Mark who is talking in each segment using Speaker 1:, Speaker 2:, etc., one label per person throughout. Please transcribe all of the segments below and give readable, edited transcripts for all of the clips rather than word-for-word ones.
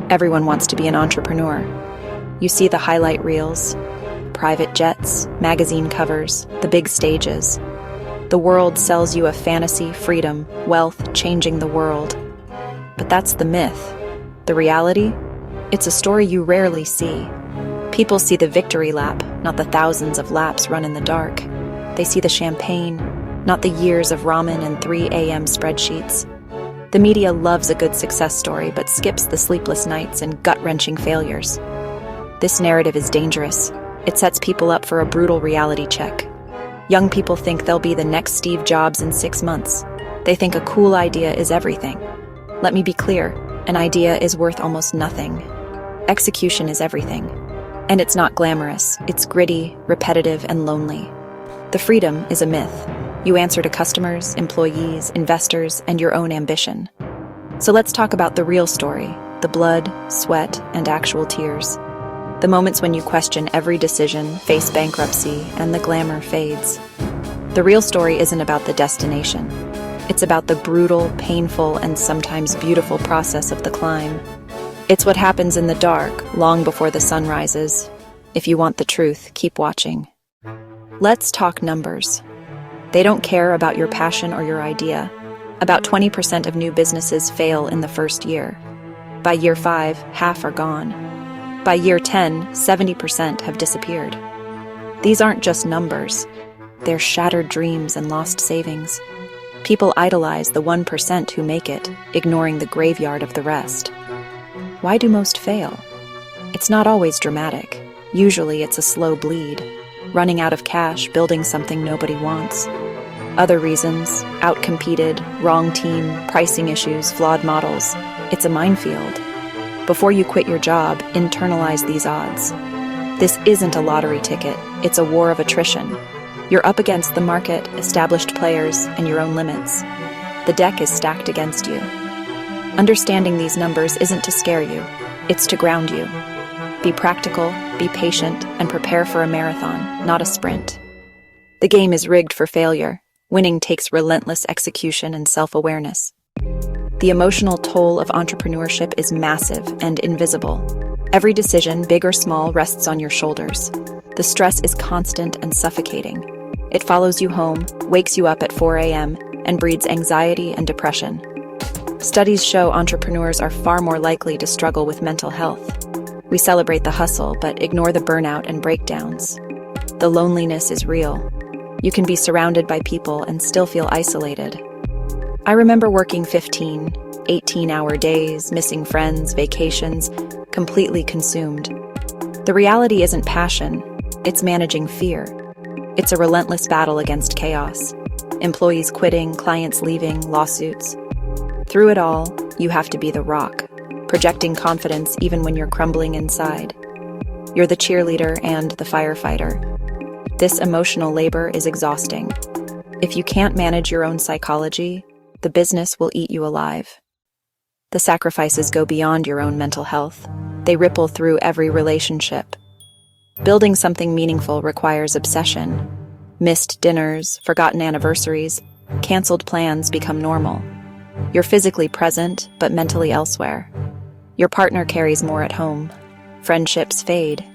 Speaker 1: Everyone wants to be an entrepreneur. You see the highlight reels, private jets, magazine covers, the big stages. The world sells you a fantasy, freedom, wealth, changing the world. But that's the myth. The reality? It's a story you rarely see. People see the victory lap, not the thousands of laps run in the dark. They see the champagne, not the years of ramen and 3 a.m. spreadsheets. The media loves a good success story, but skips the sleepless nights and gut-wrenching failures. This narrative is dangerous. It sets people up for a brutal reality check. Young people think they'll be the next Steve Jobs in 6 months. They think a cool idea is everything. Let me be clear, an idea is worth almost nothing. Execution is everything. And it's not glamorous. It's gritty, repetitive, and lonely. The freedom is a myth. You answer to customers, employees, investors, and your own ambition. So let's talk about the real story, the blood, sweat, and actual tears. The moments when you question every decision, face bankruptcy, and the glamour fades. The real story isn't about the destination. It's about the brutal, painful, and sometimes beautiful process of the climb. It's what happens in the dark, long before the sun rises. If you want the truth, keep watching. Let's talk numbers. They don't care about your passion or your idea. About 20% of new businesses fail in the first year. By year 5, half are gone. By year 10, 70% have disappeared. These aren't just numbers. They're shattered dreams and lost savings. People idolize the 1% who make it, ignoring the graveyard of the rest. Why do most fail? It's not always dramatic. Usually it's a slow bleed, running out of cash, building something nobody wants. Other reasons, outcompeted, wrong team, pricing issues, flawed models. It's a minefield. Before you quit your job, internalize these odds. This isn't a lottery ticket, it's a war of attrition. You're up against the market, established players, and your own limits. The deck is stacked against you. Understanding these numbers isn't to scare you, it's to ground you. Be practical, be patient, and prepare for a marathon, not a sprint. The game is rigged for failure. Winning takes relentless execution and self-awareness. The emotional toll of entrepreneurship is massive and invisible. Every decision, big or small, rests on your shoulders. The stress is constant and suffocating. It follows you home, wakes you up at 4 a.m., and breeds anxiety and depression. Studies show entrepreneurs are far more likely to struggle with mental health. We celebrate the hustle, but ignore the burnout and breakdowns. The loneliness is real. You can be surrounded by people and still feel isolated. I remember working 15, 18-hour days, missing friends, vacations, completely consumed. The reality isn't passion, it's managing fear. It's a relentless battle against chaos. Employees quitting, clients leaving, lawsuits. Through it all, you have to be the rock, projecting confidence even when you're crumbling inside. You're the cheerleader and the firefighter. This emotional labor is exhausting. If you can't manage your own psychology, the business will eat you alive. The sacrifices go beyond your own mental health. They ripple through every relationship. Building something meaningful requires obsession. Missed dinners, forgotten anniversaries, canceled plans become normal. You're physically present, but mentally elsewhere. Your partner carries more at home. Friendships fade.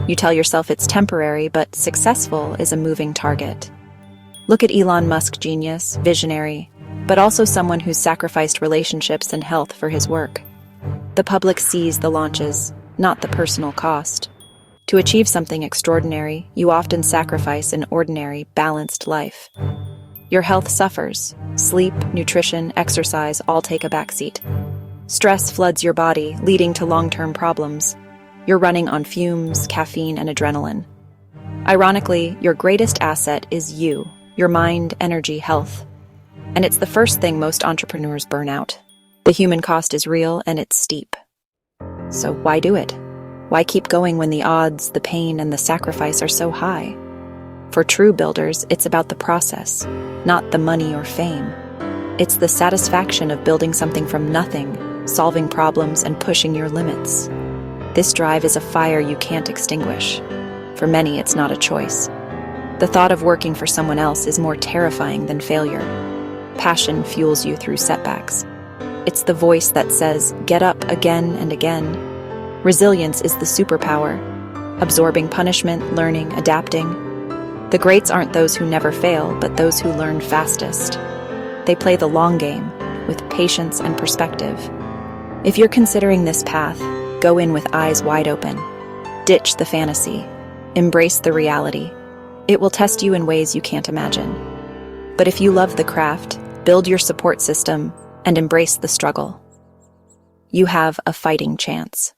Speaker 1: You tell yourself it's temporary, but successful is a moving target. Look at Elon Musk, genius, visionary, but also someone who's sacrificed relationships and health for his work. The public sees the launches, not the personal cost. To achieve something extraordinary, you often sacrifice an ordinary, balanced life. Your health suffers. Sleep, nutrition, exercise all take a backseat. Stress floods your body, leading to long-term problems. You're running on fumes, caffeine, and adrenaline. Ironically, your greatest asset is you, your mind, energy, health. And it's the first thing most entrepreneurs burn out. The human cost is real and it's steep. So why do it? Why keep going when the odds, the pain, and the sacrifice are so high? For true builders, it's about the process, not the money or fame. It's the satisfaction of building something from nothing, solving problems, and pushing your limits. This drive is a fire you can't extinguish. For many, it's not a choice. The thought of working for someone else is more terrifying than failure. Passion fuels you through setbacks. It's the voice that says, get up again and again. Resilience is the superpower, absorbing punishment, learning, adapting. The greats aren't those who never fail, but those who learn fastest. They play the long game, with patience and perspective. If you're considering this path, go in with eyes wide open. Ditch the fantasy. Embrace the reality. It will test you in ways you can't imagine. But if you love the craft, build your support system, and embrace the struggle, you have a fighting chance.